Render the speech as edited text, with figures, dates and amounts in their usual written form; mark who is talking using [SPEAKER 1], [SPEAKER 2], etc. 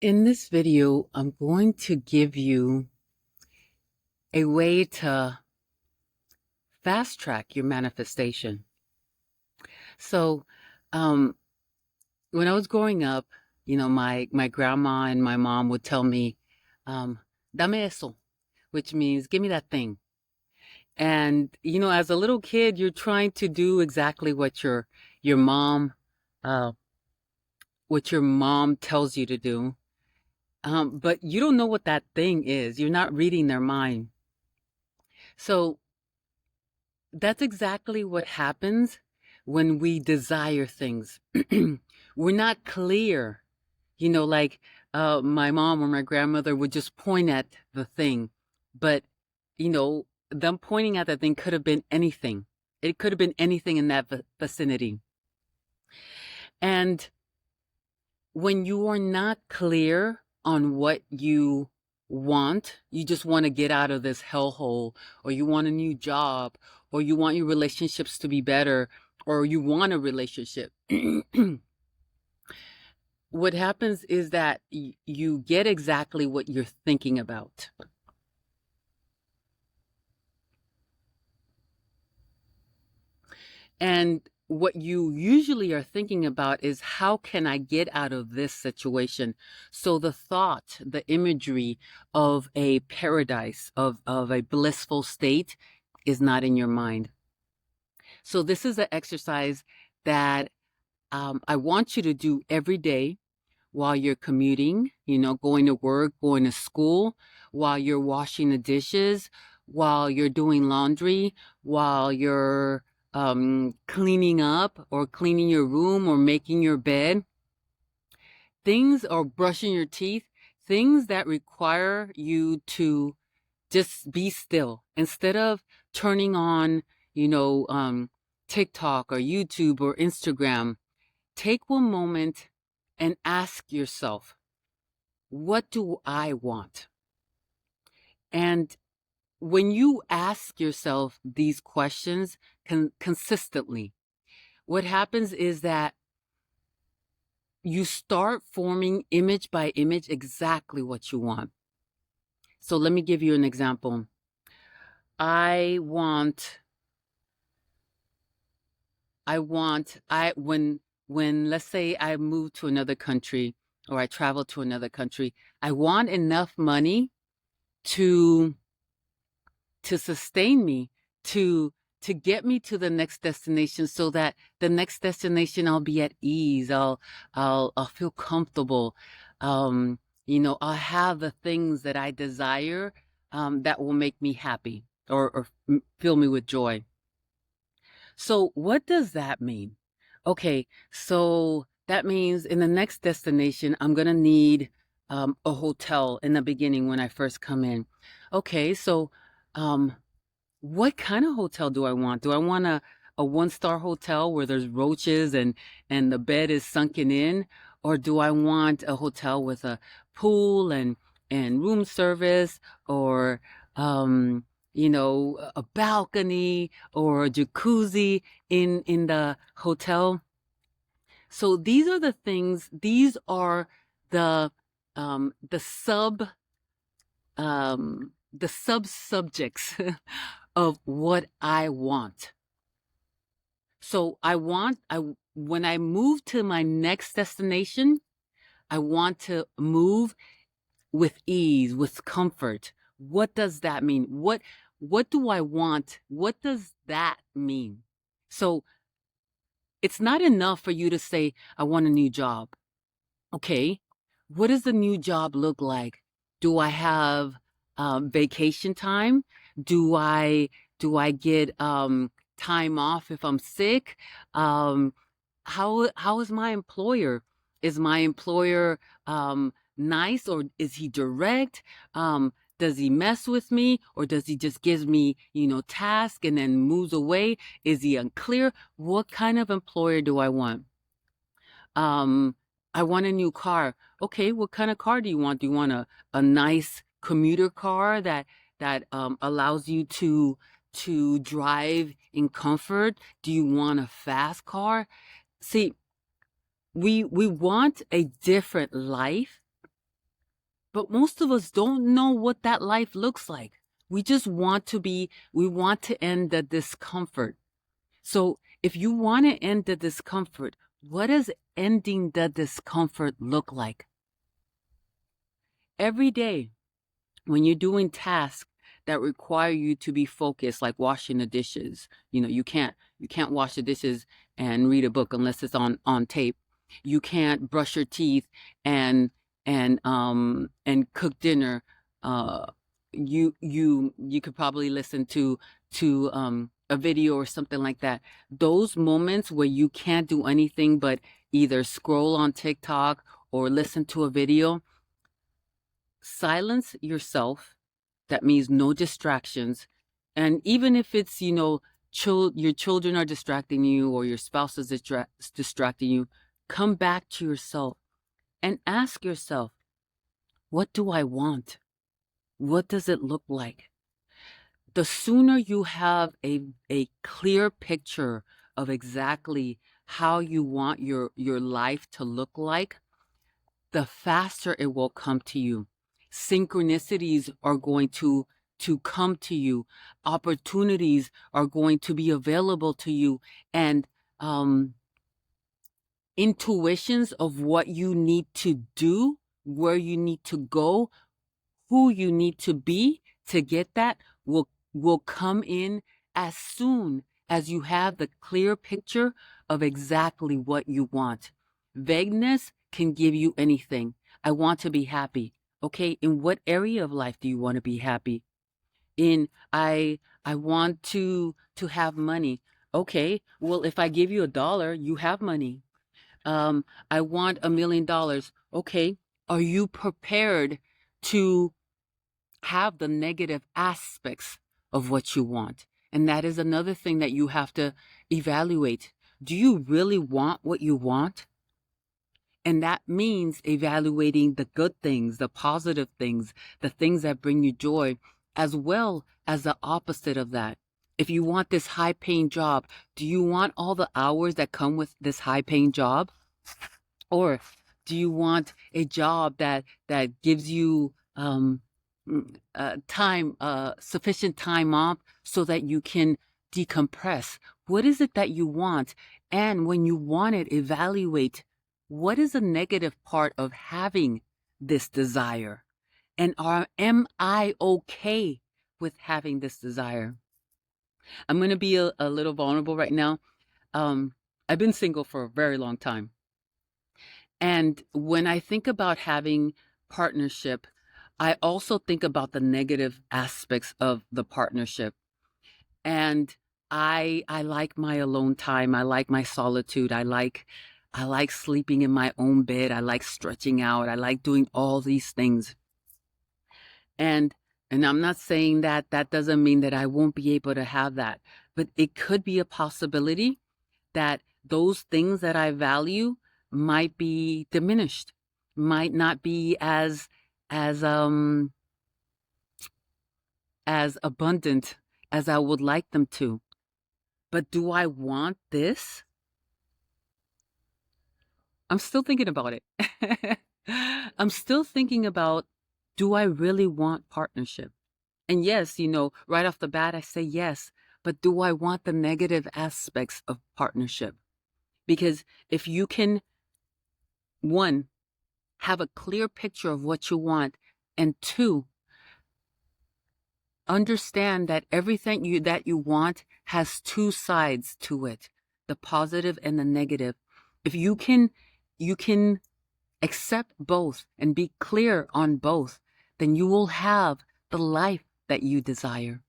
[SPEAKER 1] In this video, I'm going to give you a way to fast track your manifestation. So, um, when I was growing up, my grandma and my mom would tell me, dame eso, which means give me that thing. And, as a little kid, you're trying to do exactly your mom, uh, what your mom tells you to do. But you don't know what that thing is. You're not reading their mind. So that's exactly what happens when we desire things. We're not clear. Like my mom or my grandmother would just point at the thing, but them pointing at that thing could have been anything. It could have been anything in that vicinity. And when you are not clear on what you want, you just want to get out of this hellhole, or you want a new job, or you want your relationships to be better, or you want a relationship. What happens is that you get exactly what you're thinking about. And what you usually are thinking about is, how can I get out of this situation? So the thought, the imagery of a paradise, of a blissful state is not in your mind. So this is an exercise that I want you to do every day while you're commuting, going to work, going to school, while you're washing the dishes, while you're doing laundry, while you're cleaning up or cleaning your room or making your bed, things, or brushing your teeth, things that require you to just be still instead of turning on, TikTok or YouTube or Instagram. Take one moment and ask yourself, what do I want? And when you ask yourself these questions consistently, what happens is that you start forming image by image exactly what you want. So let me give you an example. I want, when let's say I move to another country or I travel to another country, I want enough money to sustain me, to get me to the next destination, so that the next destination I'll be at ease. I'll feel comfortable. I'll have the things that I desire, that will make me happy, or fill me with joy. So what does that mean? Okay, so that means in the next destination, I'm gonna need a hotel in the beginning when I first come in. Okay, so um, what kind of hotel do I want? Do I want a one-star hotel where there's roaches and the bed is sunken in? Or do I want a hotel with a pool and room service, or a balcony or a jacuzzi in the hotel? So these are the things, these are the um the sub the sub subjects of what I want. So when I move to my next destination, I want to move with ease, with comfort. What does that mean? What do I want? What does that mean? So it's not enough for you to say, I want a new job. Okay, what does the new job look like? Do I have vacation time? Do I get time off if I'm sick? Um, how is my employer? Is my employer nice, or is he direct? Does he mess with me, or does he just gives me, task and then moves away? Is he unclear? What kind of employer do I want? Um, I want a new car. Okay, what kind of car do you want? Do you want a nice commuter car that allows you to drive in comfort? Do you want a fast car? See, we want a different life But most of us don't know what that life looks like. We just we want to end the discomfort. So if you want to end the discomfort, what does ending the discomfort look like? Every day, when you're doing tasks that require you to be focused, like washing the dishes, you can't wash the dishes and read a book unless it's on tape. You can't brush your teeth and and cook dinner. uh you could probably listen to a video or something like that. Those moments where you can't do anything but either scroll on TikTok or listen to a video, silence yourself. That means no distractions. And even if it's, your children are distracting you or your spouse is distracting you, come back to yourself and ask yourself, what do I want? What does it look like? The sooner you have a clear picture of exactly how you want your life to look like, the faster it will come to you. Synchronicities are going to come to you. Opportunities are going to be available to you, and intuitions of what you need to do, where you need to go, who you need to be to get that will come in as soon as you have the clear picture of exactly what you want. Vagueness can give you anything. I want to be happy. Okay, in what area of life do you want to be happy? In I want to have money. Okay, well, if I give you $1, you have money. I want $1 million. Okay, are you prepared to have the negative aspects of what you want? And that is another thing that you have to evaluate. Do you really want what you want? And that means evaluating the good things, the positive things, the things that bring you joy, as well as the opposite of that. If you want this high paying job, do you want all the hours that come with this high paying job? Or do you want a job that gives you sufficient time off so that you can decompress? What is it that you want? And when you want it, evaluate what is the negative part of having this desire, and am I okay with having this desire? I'm going to be a little vulnerable right now. I've been single for a very long time. And when I think about having partnership, I also think about the negative aspects of the partnership. And I like my alone time. I like my solitude. I like sleeping in my own bed. I like stretching out. I like doing all these things. And I'm not saying that doesn't mean that I won't be able to have that, but it could be a possibility that those things that I value might be diminished, might not be as as abundant as I would like them to. But do I want this? I'm still thinking about it. I'm still thinking about, do I really want partnership? And yes, right off the bat, I say yes. But do I want the negative aspects of partnership? Because if you can, one, have a clear picture of what you want, and two, understand that everything that you want has two sides to it, the positive and the negative. If you can accept both and be clear on both, then you will have the life that you desire.